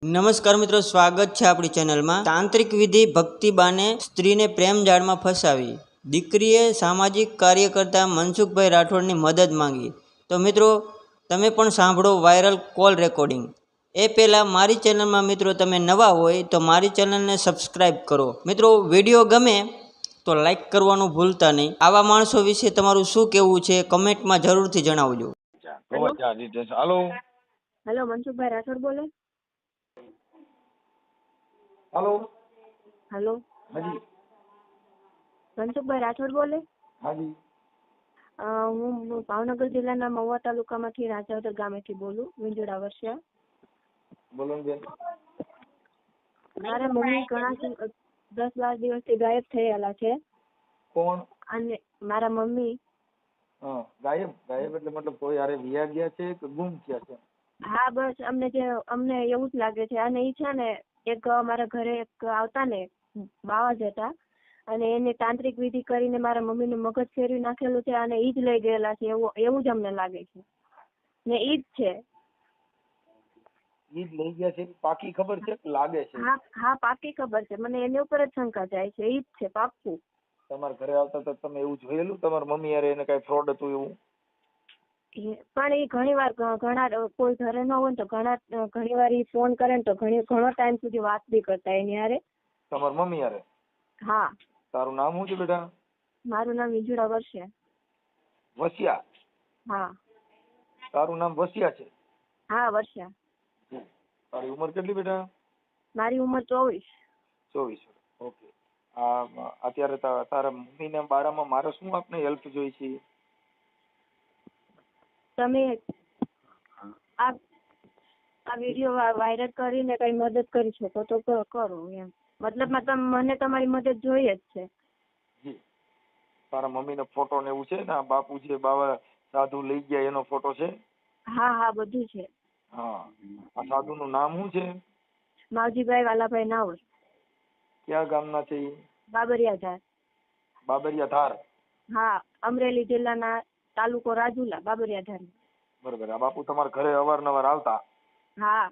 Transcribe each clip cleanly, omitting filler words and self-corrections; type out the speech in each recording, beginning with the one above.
નમસ્કાર મિત્રો, સ્વાગત છે આપણી ચેનલમાં। તાંત્રિક વિધિ ભક્તિબાને સ્ત્રીને પ્રેમ જાળમાં ફસાવી, દીકરીએ સામાજિક કાર્યકર્તા મનસુખભાઈ રાઠોડની મદદ માંગી। તો મિત્રો તમે પણ સાંભળો વાયરલ કોલ રેકોર્ડિંગ। એ પહેલાં મારી ચેનલમાં મિત્રો તમે નવા હોય તો મારી ચેનલને સબસ્ક્રાઈબ કરો। મિત્રો વિડીયો ગમે તો લાઈક કરવાનું ભૂલતા નહીં। આવા માણસો વિશે તમારું શું કહેવું છે કમેન્ટમાં જરૂરથી જણાવજો। हेलो हेलो मनसुखभाई राठौड़ बोले। हेलो हेलो हाँ जी मनसुखभाई राठौड़ बोले। हाँ जी હું ભાવનગર જિલ્લાના મહુવા તાલુકામાંથી રાજાવદર ગામેથી બોલું, વિંજોડા વર્ષિયા। બોલો ને બેન। મારા મમ્મી ઘણા 10-12 દિવસથી ગાયબ થયેલા છે। કોણ? અને મારા મમ્મી હા, ગાયબ ગાયબ એટલે મતલબ કોઈ હારે વિયા ગયા છે કે ગુમ થયા છે? હા બસ અમને એવું જ લાગે છે। અને ઈ છે ને એક મારા ઘરે એક આવતા ને બાવા જ હતા અને એને તાંત્રિક વિધિ કરીને મારા મમ્મીનું મગજ ફેરવી નાખેલું છે અને ઈ જ લઈ ગયેલા છે, એવું જ અમને લાગે છે ને ઈ જ છે। ઈ જ લઈ ગયા છે પાકી ખબર છે કે લાગે છે? હા પાકી ખબર છે મને, એની ઉપર જ શંકા જાય છે, ઈ જ છે પાક્કું। તમારા ઘરે આવતા તો તમે એવું જોયેલું તમારા મમ્મી હારે એને કઈ ફ્રોડ હતું એવું? પણ એ ઘણી વાર ઘણા કોઈ ઘરે ન હોય ને તો ઘણી વાર ઈ ફોન કરે ને તો ઘણો ટાઈમ સુધી વાત બી કરતા એની હારે। તમારા મમ્મી હારે? હા। તારું નામ શું છે બેટા? મારું નામ વિંજોડા વર્ષિયા। વસિયા? હા। તારું નામ વસિયા છે? હા વર્ષિયા। તારી ઉંમર કેટલી બેટા? મારી ઉંમર 24। 24। ઓકે। અત્યારે તારા મમ્મી ના બારામાં મારે શું આપને હેલ્પ જોઈ છે? તમે આ વિડીયો વાયરલ કરીને કઈ મદદ કરી શકો તો કરો એમ, મતલબમાં મને તમારી મદદ જોઈએ જ છે। જી। તારા મમ્મી નો ફોટો ને એવું છે ને? બાપુ છે બાવા સાધુ લઈ ગયા એનો ફોટો છે? હા હા બધું છે। હા। આ સાધુ નું નામ શું છે? માવજીભાઈ વાલાભાઈ નાવર। ક્યાં ગામના છે? બાબરિયા ધાર। બાબરિયા ધાર? હા, અમરેલી જિલ્લાના તાલુકો રાજુલા, બાબરિયા ધાર। બરોબર। આ બાપુ તમારા ઘરે અવારનવાર આવતા? હા।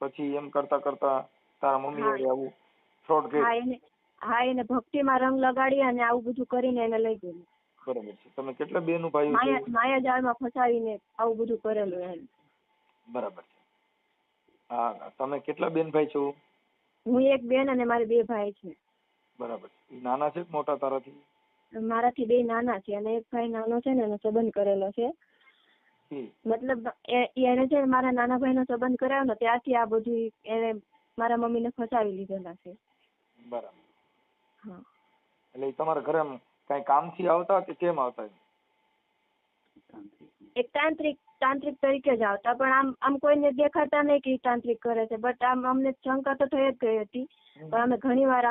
પછી એમ કરતા કરતા તારા મમ્મી એ આવું ફ્રોડ કર્યું? હા એને ભક્તિમાં રંગ લગાડી અને આવું બધું કરીને એને લઈ ગયેલું। બરોબર છે। તમે કેટલા બેનું ભાઈઓ છો? માયાજાળમાં ફસાવીને આવું બધું કરેલું એને। બરાબર છે। હા, તમે કેટલા બેન ભાઈ છો? હું એક બેન અને મારે 2 ભાઈ છે। બરાબર છે। ઈ નાના છે કે મોટા તારાથી? મારાથી 2 નાના છે અને એક ભાઈ નાનો છે ને એનો સંબંધ કરેલો છે। મતલબ એને છે મારા નાના ભાઈ નો સંબંધ કરાયો ને ત્યારથી આ બધું એને મારા મમ્મી ને ફસાવી લીધેલા છે। બરાબર। હા। એટલે તમારા ઘરે કઈ કામ થી આવતા કે કેમ આવતા? એક તાંત્રિક તરીકે જ આવતા, પણ આમ કોઈને દેખાતા નહીં કે તાંત્રિક કરે છે, બટ અમને શંકા તો થઈ જ ગઈ હતી। પણ અમે ઘણી વાર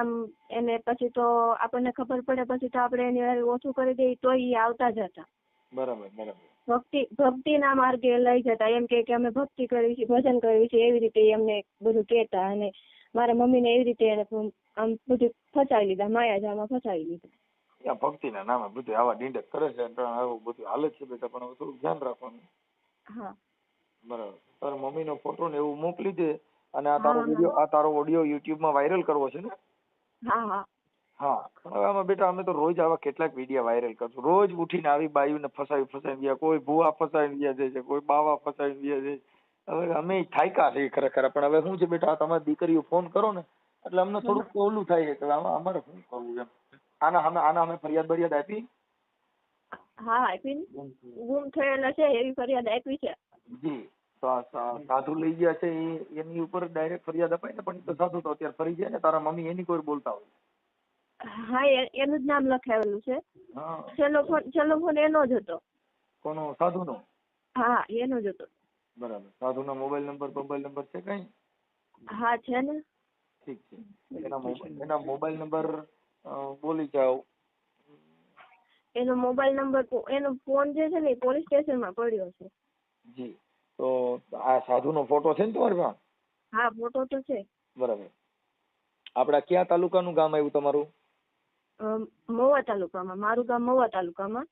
એને પછી તો આપણને ખબર પડે પછી તો આપણે એની ઓછું કરી દઈએ તો એ આવતા જ હતા। બરાબર બરાબર। ભક્તિ ના માર્ગે લઈ જતા, એમ કે અમે ભક્તિ કરવી છે, ભજન કરવી છે, એવી રીતે એમને બધું કહેતા અને મારા મમ્મી ને એવી રીતે આમ બધું ફસાવી લીધા, માયાજાળમાં ફસાવી લીધા। ભક્તિ ના નામે બધું આવા ડીંડક કરે છે, આવું બધું હાલે છે બેટા, પણ હવે થોડું ધ્યાન રાખવાનું। હા બરાબર। તારા મમ્મી નો ફોટો ને એવું મોકલી દે અને આ તારો ઓડિયો યુટ્યુબ માં વાયરલ કરવો છે ને? હા હા હા, પણ હવે આમાં બેટા અમે તો રોજ આવા કેટલાક વિડીયો વાયરલ કરશું। રોજ ઉઠીને આવી બાયુને ફસાવી ગયા, કોઈ ભૂવા ફસાવી ગયા છે, કોઈ બાવા ફસાવી ગયા છે। હવે અમે થાક્યા છીએ ખરેખર, પણ હવે શું છે બેટા, તમારી દીકરીઓ ફોન કરો ને એટલે અમને થોડુંક ઓલું થાય છે કે આમાં અમારે શું કરવું એમ। આના અમે ફરિયાદ બરિયાદ આપી? હા આપી, ગુમ થયેલા છે એવી ફરિયાદ આપી છે। જી। તો આ સાધુ લઈ ગયા છે એની ઉપર ડાયરેક્ટ ફરિયાદ અપાય ને, પણ એ તો સાધુ તો અત્યારે ફરી ગયા ને, તારા મમ્મી એની કોઈ બોલતા હોય? હા એનું જ નામ લખાવેલું છે। છેલ્લો ફોન એનો જ હતો। કોનો? સાધુ નો? હા એનો જ હતો। બરાબર। સાધુ નો મોબાઈલ નંબર છે કઈ? હા છે ને। ઠીક છે। એના મોબાઈલ નંબર બોલી જાઓ। એનો મોબાઈલ નંબર, એનો ફોન જે છે ને એ પોલીસ સ્ટેશન માં પડ્યો છે। જી। તો આ સાધુ નો ફોટો છે ને તમારી પાસે? હા ફોટો તો છે। બરાબર। આપડા કયા તાલુકાનું ગામ આવ્યું તમારું? મહુવા તાલુકામાં, મારું ગામ મહુવા તાલુકામાં।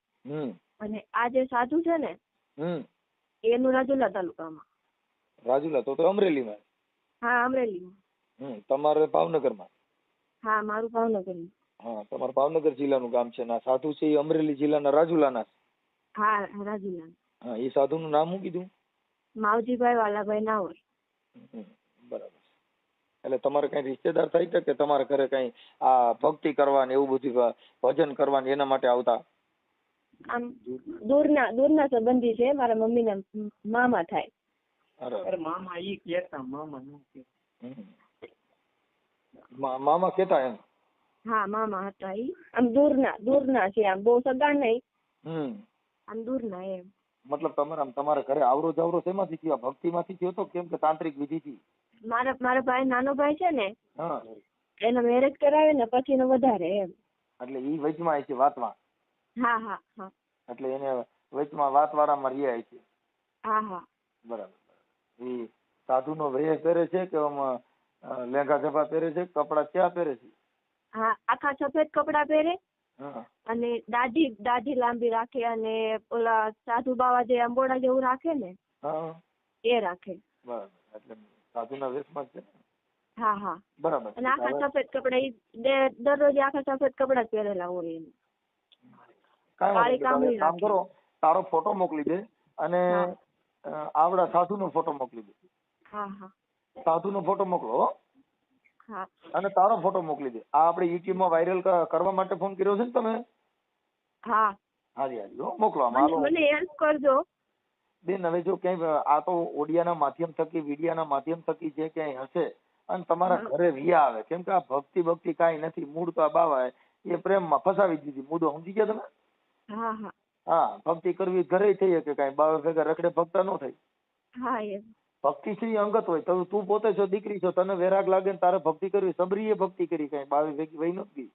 અને આ જે સાધુ છે ને એનું રાજુલા તાલુકામાં। રાજુલા તો અમરેલીમાં? હા અમરેલી. તમારે ભાવનગરમાં? હા મારું ભાવનગર. હા, તમારે ભાવનગર જિલ્લાનું ગામ છે ને આ સાધુ છે એ અમરેલી જિલ્લાના રાજુલાના છે? હા રાજુલા. હા, એ સાધુનું નામ શું કીધું? માવજીભાઈ વાલાભાઈ નાવર. બરાબર. એટલે તમારે કઈ રિશ્તેદાર થાય છે કે તમારા ઘરે કઈ આ ભક્તિ કરવાની એવું બધું ભજન કરવાની એના માટે આવતા? આમ દૂરના સંબંધી છે, મારા મમ્મીના મામા થાય. અરે મામા ઈ કેતા, મામા નો કે. મામા કેતા એમ? હા મામા હતા ઈ. આમ દૂરના છે, આમ બહુ સગા નહીં. આમ દૂરના એમ. મતલબ તમારા ઘરે આવરો જાવરો શેમાંથી થયો? ભક્તિ માંથી થયો તો કેમ કે તાંત્રિક વિધિ થી? મારા ભાઈ નાનો ભાઈ છે ને, હા, એનો મેરેજ કરાવે ને પછી નો વધારે એમ. એટલે ઈ વચમાં છે વાતમાં? હા હા હા. એટલે એને વચમાં વાત વાળામાં રહ્યા છે? હા હા. બરાબર. એ સાધુ નો વેશ પહેરે છે કે લેંઘા ઝભા પહેરે છે, કપડા ક્યાં પહેરે છે? હા આખા સફેદ કપડા પહેરે હા. અને દાઢી લાંબી રાખે અને ઓલા સાધુ બાવા જે અંબોડા જેવું રાખે ને હા, એ રાખે. બરાબર. એટલે સાધુના વેશમાં જ છે ને? હા હા. બરાબર. અને આખા સફેદ કપડા દરરોજ આખા સફેદ કપડા જ પહેરેલા હોય એને. કાળી કામળી કામ કરો, તારો ફોટો મોકલી દે અને હા. આવડા સાધુનો ફોટો મોકલી દે. હા હા. સાધુનો ફોટો મોકલો હો. હા અને તારો ફોટો મોકલી દે. આ આપણે YouTube માં વાયરલ કરવા માટે ફોન કર્યો છે ને તમે? હા. હાજી હાજી હો, મોકલો આમાં. હાલો મને હેલ્પ કરજો બેન. હવે જો ક્યાંય આ તો ઓડિયાના માધ્યમ થકી, વિડિયાના માધ્યમ થકી જે ક્યાંય હશે અને તમારા ઘરે રિયા આવે, કેમ કે આ ભક્તિ કાંઈ નથી, મૂળ તો આ બાવા એ પ્રેમમાં ફસાવી દીધી. મુદ્દો સમજી ગયા તમે? હા હા. હા, ભક્તિ કરવી ઘરે થઈ શકે, કાંઈ બાવા ભેગા રખડે ભક્તા ન થાય. હા એમ. ભક્તિ છે એ અંગત હોય. તો તું પોતે છો દીકરી છો, તને વેરાગ લાગે ને તારે ભક્તિ કરવી, સબરીએ ભક્તિ કરી, કઈ બાવી ભેગી વહી નથી.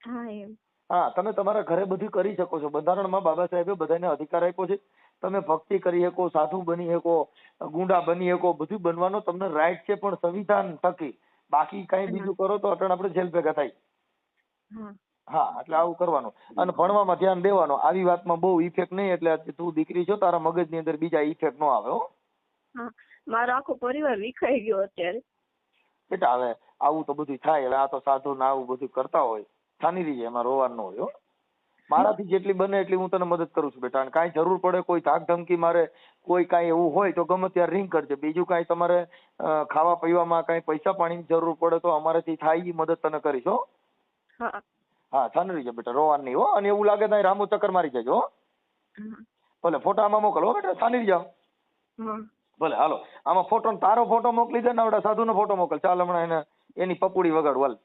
હા એમ. હા, તમે તમારા ઘરે બધું કરી શકો છો. બંધારણમાં બાબા સાહેબે બધાને અધિકાર આપ્યો છે. તમે ભક્તિ કરી શકો, સાધુ બની શકો, ગુંડા બની શકો, બધું બનવાનો તમને રાઈટ છે, પણ સંવિધાન થકી. બાકી કઈ બીજું કરો તો અટણ આપણે જેલ ભેગા થાય. હા. હા, એટલે આવું કરવાનું અને ભણવામાં ધ્યાન દેવાનું. આવી વાતમાં બહુ ઇફેક્ટ નહીં, એટલે તું દીકરી છો, તારા મગજની અંદર બીજા ઇફેક્ટ ન આવે હો. હા, મારો આખો પરિવાર વિખાઈ ગયો અત્યારે. બેટા હવે આવું તો બધું થાય. હવે આ તો સાધુ ને આવું બધું કરતા હોય, થાની રહી જાય, એમાં રોવાનું ન હોય હો. મારાથી જેટલી બને એટલી હું તને મદદ કરું છું બેટા. અને કાંઈ જરૂર પડે, કોઈ ધાક ધમકી મારે, કોઈ કાંઈ એવું હોય તો ગમે ત્યારે રિંગ કરજે. બીજું કાંઈ તમારે ખાવા પીવામાં કાંઈ પૈસા પાણીની જરૂર પડે તો અમારાથી થાય એ મદદ તને કરીશ હો. હા. હા, થાની રહી જાય બેટા, રોવાનું નહીં હો. અને એવું લાગે તો રામુ ચક્કર મારી જજો હો. હા. ભલે ફોટા આમાં મોકલો બેટા, થાની રહી જાઓ. હા. ભલે હાલો, આમાં ફોટો, તારો ફોટો મોકલી દે ને આવડા સાધુનો ફોટો મોકલ. ચાલ હમણાં એની પપુડી વગાડું હાલ.